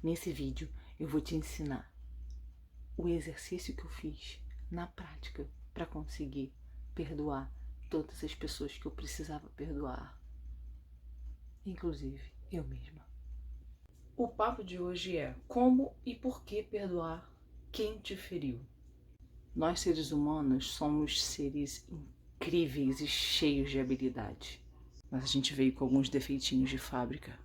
Nesse vídeo eu vou te ensinar o exercício que eu fiz na prática para conseguir perdoar todas as pessoas que eu precisava perdoar, inclusive eu mesma. O papo de hoje é como e por que perdoar quem te feriu. Nós, seres humanos, somos seres incríveis e cheios de habilidade, mas a gente veio com alguns defeitinhos de fábrica.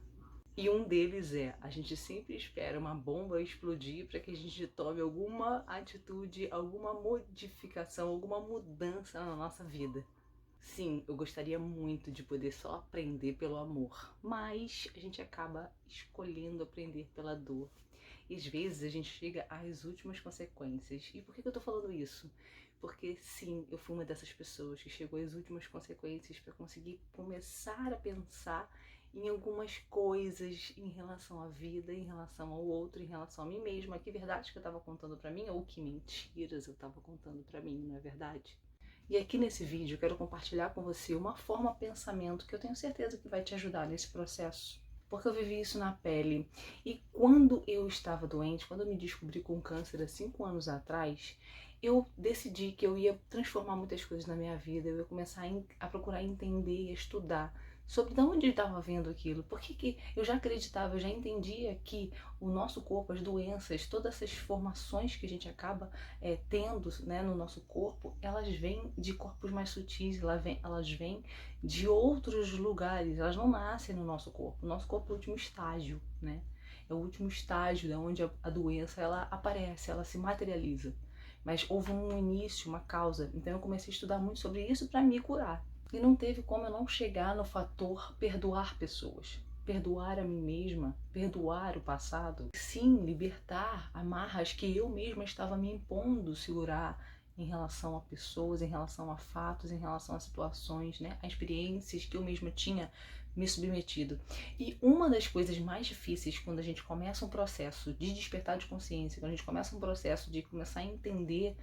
E um deles é, a gente sempre espera uma bomba explodir para que a gente tome alguma atitude, alguma modificação, alguma mudança na nossa vida. Sim, eu gostaria muito de poder só aprender pelo amor, mas a gente acaba escolhendo aprender pela dor. E às vezes a gente chega às últimas consequências. E por que eu tô falando isso? Porque sim, eu fui uma dessas pessoas que chegou às últimas consequências para conseguir começar a pensar em algumas coisas em relação à vida, em relação ao outro, em relação a mim mesma. Que verdade que eu estava contando para mim ou que mentiras eu estava contando para mim, não é verdade? E aqui nesse vídeo eu quero compartilhar com você uma forma de pensamento que eu tenho certeza que vai te ajudar nesse processo. Porque eu vivi isso na pele. E quando eu estava doente, quando eu me descobri com câncer há 5 anos atrás, eu decidi que eu ia transformar muitas coisas na minha vida, eu ia começar a procurar entender e estudar sobre de onde estava vendo aquilo, por que eu já acreditava, eu já entendia que o nosso corpo, as doenças, todas essas formações que a gente acaba tendo, né, no nosso corpo, elas vêm de corpos mais sutis, elas vêm de outros lugares, elas não nascem no nosso corpo. O nosso corpo é o último estágio, né? É o último estágio de onde a doença ela aparece, ela se materializa. Mas houve um início, uma causa. Então eu comecei a estudar muito sobre isso para me curar. E não teve como eu não chegar no fator perdoar pessoas. Perdoar a mim mesma, perdoar o passado. Sim, libertar amarras que eu mesma estava me impondo segurar em relação a pessoas, em relação a fatos, em relação a situações, né? A experiências que eu mesma tinha me submetido. E uma das coisas mais difíceis quando a gente começa um processo de despertar de consciência, quando a gente começa um processo de começar a entender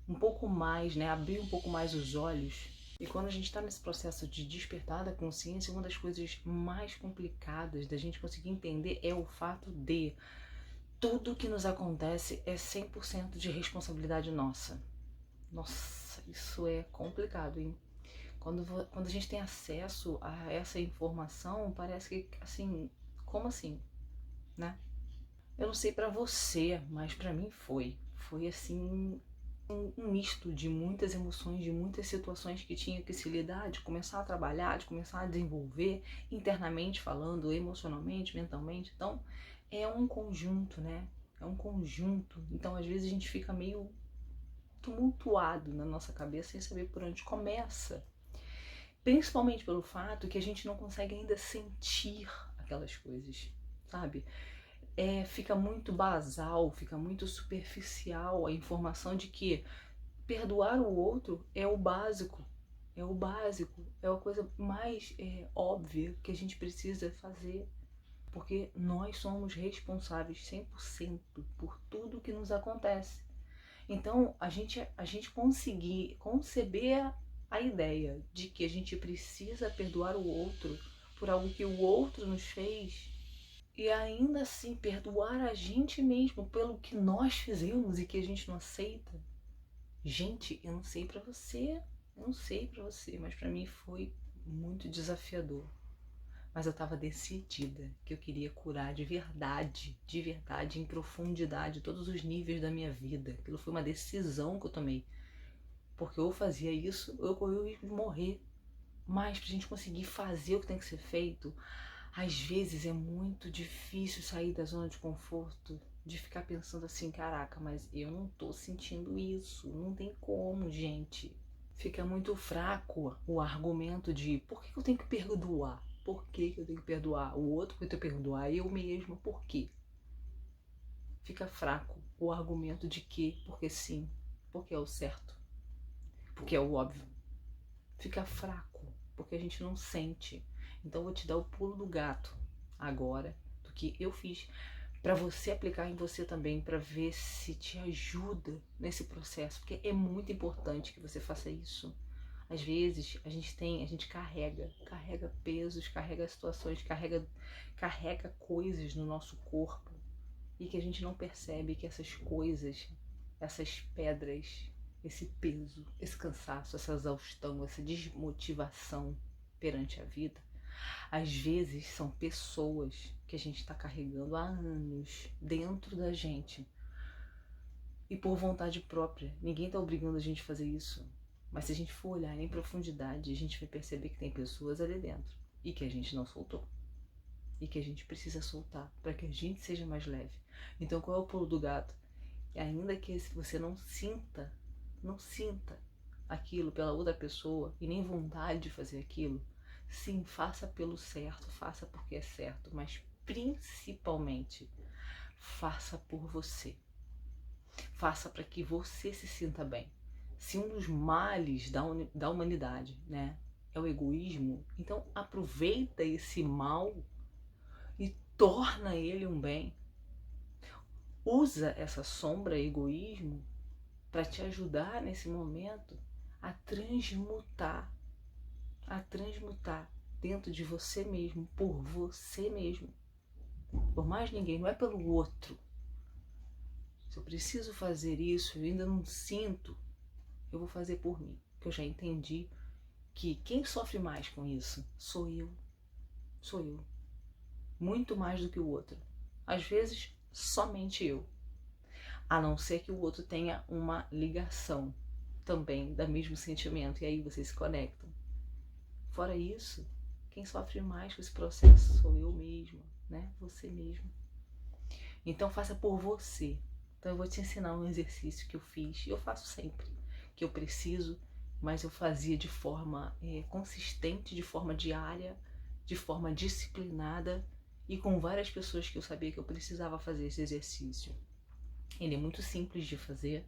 um pouco mais, né? Abrir um pouco mais os olhos. E quando a gente está nesse processo de despertar da consciência, uma das coisas mais complicadas da gente conseguir entender é o fato de tudo que nos acontece é 100% de responsabilidade nossa. Nossa, isso é complicado, hein? Quando a gente tem acesso a essa informação, parece que, assim, como assim, né? Eu não sei pra você, mas pra mim foi. Foi, assim, um misto de muitas emoções, de muitas situações que tinha que se lidar, de começar a trabalhar, de começar a desenvolver internamente falando, emocionalmente, mentalmente. Então, é um conjunto, né? É um conjunto. Então, às vezes a gente fica meio tumultuado na nossa cabeça sem saber por onde começa. Principalmente pelo fato que a gente não consegue ainda sentir aquelas coisas, sabe? Fica muito basal, fica muito superficial a informação de que perdoar o outro é o básico, é a coisa mais óbvia que a gente precisa fazer, porque nós somos responsáveis 100% por tudo que nos acontece. Então, a gente conseguir conceber a ideia de que a gente precisa perdoar o outro por algo que o outro nos fez, e ainda assim perdoar a gente mesmo pelo que nós fizemos e que a gente não aceita. Gente, eu não sei pra você, mas pra mim foi muito desafiador. Mas eu tava decidida que eu queria curar de verdade, em profundidade, todos os níveis da minha vida. Aquilo foi uma decisão que eu tomei. Porque ou eu fazia isso, ou eu corria o risco de morrer. Mas pra gente conseguir fazer o que tem que ser feito, às vezes é muito difícil sair da zona de conforto, de ficar pensando assim, caraca, mas eu não tô sentindo isso, não tem como, gente. Fica muito fraco o argumento de por que eu tenho que perdoar? Por que eu tenho que perdoar o outro? Porque eu tenho que perdoar eu mesma? Por quê? Fica fraco o argumento de que, porque sim, porque é o certo, porque é o óbvio. Fica fraco, porque a gente não sente. Então eu vou te dar o pulo do gato agora, do que eu fiz, para você aplicar em você também, para ver se te ajuda nesse processo, porque é muito importante que você faça isso. Às vezes a gente carrega pesos, carrega situações, carrega coisas no nosso corpo. e que a gente não percebe que essas coisas, essas pedras, esse peso, esse cansaço, essa exaustão, essa desmotivação perante a vida, às vezes são pessoas que a gente está carregando há anos dentro da gente e por vontade própria. Ninguém está obrigando a gente a fazer isso, mas se a gente for olhar em profundidade, a gente vai perceber que tem pessoas ali dentro e que a gente não soltou e que a gente precisa soltar para que a gente seja mais leve. Então, qual é o pulo do gato? Ainda que você não sinta aquilo pela outra pessoa e nem vontade de fazer aquilo, sim, faça pelo certo, faça porque é certo, mas principalmente faça por você. Faça para que você se sinta bem. Se um dos males da humanidade, né, é o egoísmo, então aproveita esse mal e torna ele um bem. Usa essa sombra egoísmo para te ajudar nesse momento a transmutar dentro de você mesmo, por você mesmo. Por mais ninguém, não é pelo outro. Se eu preciso fazer isso, eu ainda não sinto, eu vou fazer por mim. Porque eu já entendi que quem sofre mais com isso sou eu. Sou eu. Muito mais do que o outro. Às vezes, somente eu. A não ser que o outro tenha uma ligação também do mesmo sentimento. E aí vocês se conectam. Fora isso, quem sofre mais com esse processo sou eu mesma, né? Você mesmo. Então faça por você. Então eu vou te ensinar um exercício que eu fiz, e eu faço sempre, que eu preciso, mas eu fazia de forma consistente, de forma diária, de forma disciplinada e com várias pessoas que eu sabia que eu precisava fazer esse exercício. Ele é muito simples de fazer,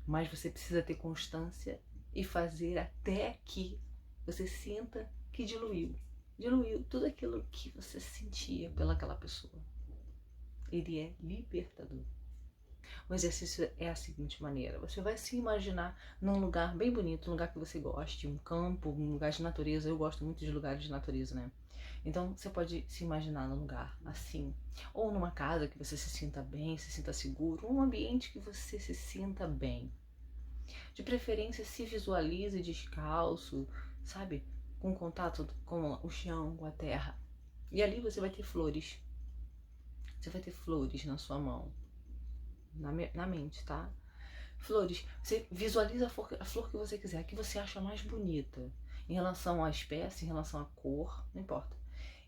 mas você precisa ter constância e fazer até que você sinta que diluiu tudo aquilo que você sentia pelaquela pessoa. Ele é libertador. O exercício é a seguinte maneira: você vai se imaginar num lugar bem bonito, um lugar que você goste, um campo, um lugar de natureza. Eu gosto muito de lugares de natureza, né? Então você pode se imaginar num lugar assim, ou numa casa que você se sinta bem, se sinta seguro, um ambiente que você se sinta bem. De preferência, se visualize descalço, sabe? Com contato com o chão, com a terra. E ali você vai ter flores. Você vai ter flores na sua mão, na mente, tá? Flores. Você visualiza a flor que você quiser, a que você acha mais bonita. Em relação à espécie, em relação à cor, não importa.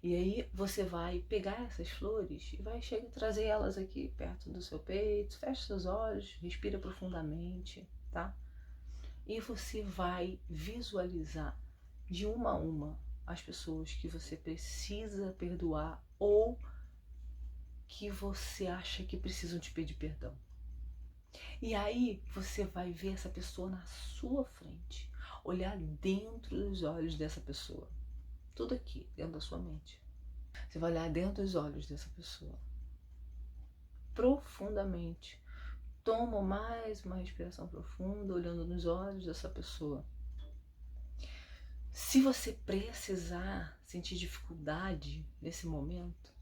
E aí você vai pegar essas flores e vai trazer elas aqui perto do seu peito. Fecha seus olhos, respira profundamente, tá? E você vai visualizar de uma a uma as pessoas que você precisa perdoar ou que você acha que precisam te pedir perdão. E aí você vai ver essa pessoa na sua frente, olhar dentro dos olhos dessa pessoa. Tudo aqui, dentro da sua mente. Você vai olhar dentro dos olhos dessa pessoa. Profundamente. Toma mais uma respiração profunda, olhando nos olhos dessa pessoa. Se você precisar sentir dificuldade nesse momento,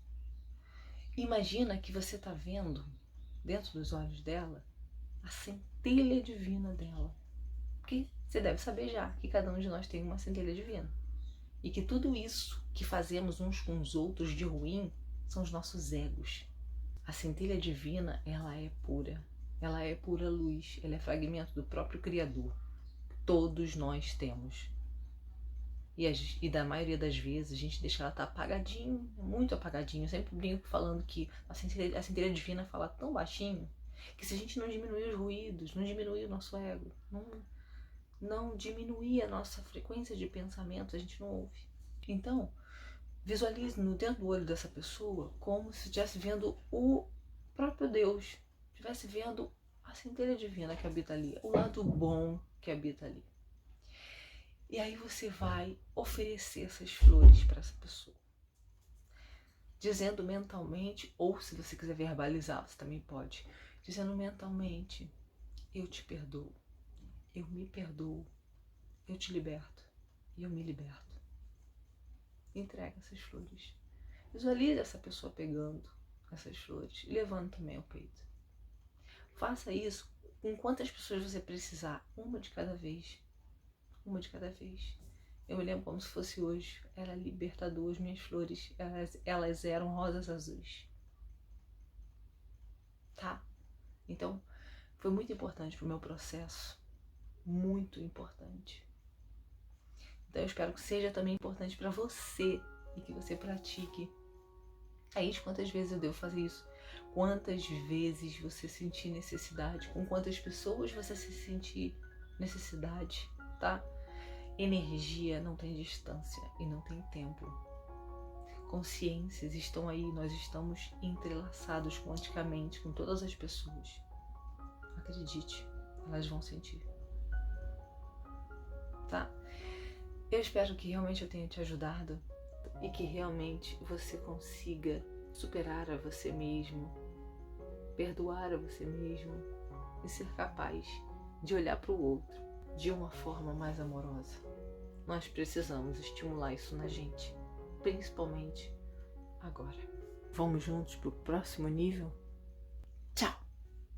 imagina que você está vendo dentro dos olhos dela a centelha divina dela. Porque você deve saber já que cada um de nós tem uma centelha divina. E que tudo isso que fazemos uns com os outros de ruim são os nossos egos. A centelha divina, ela é pura. Ela é pura luz. Ela é fragmento do próprio Criador. Todos nós temos. E da maioria das vezes a gente deixa ela estar apagadinho, muito apagadinho. Eu sempre brinco falando que a centelha divina fala tão baixinho que se a gente não diminuir os ruídos, não diminuir o nosso ego, não diminuir a nossa frequência de pensamento, a gente não ouve. Então, visualize dentro do olho dessa pessoa como se estivesse vendo o próprio Deus, estivesse vendo a centelha divina que habita ali, o lado bom que habita ali. E aí você vai oferecer essas flores para essa pessoa, dizendo mentalmente, ou se você quiser verbalizar, você também pode, dizendo mentalmente: eu te perdoo, eu me perdoo, eu te liberto e eu me liberto. Entrega essas flores. Visualize essa pessoa pegando. essas flores, levando também ao peito. Faça isso com quantas pessoas você precisar, uma de cada vez. Uma de cada vez. Eu me lembro como se fosse hoje. Era libertador, as minhas flores, elas eram rosas azuis. Tá? Então, foi muito importante pro meu processo. Muito importante. Então, eu espero que seja também importante para você e que você pratique. Aí, quantas vezes eu devo fazer isso? Quantas vezes você sentir necessidade? Com quantas pessoas você se sentir necessidade, tá? Energia não tem distância e não tem tempo. Consciências estão aí, nós estamos entrelaçados quanticamente com todas as pessoas. Acredite, elas vão sentir. Tá? Eu espero que realmente eu tenha te ajudado e que realmente você consiga superar a você mesmo, perdoar a você mesmo e ser capaz de olhar para o outro de uma forma mais amorosa. Nós precisamos estimular isso na gente, principalmente agora. Vamos juntos para o próximo nível?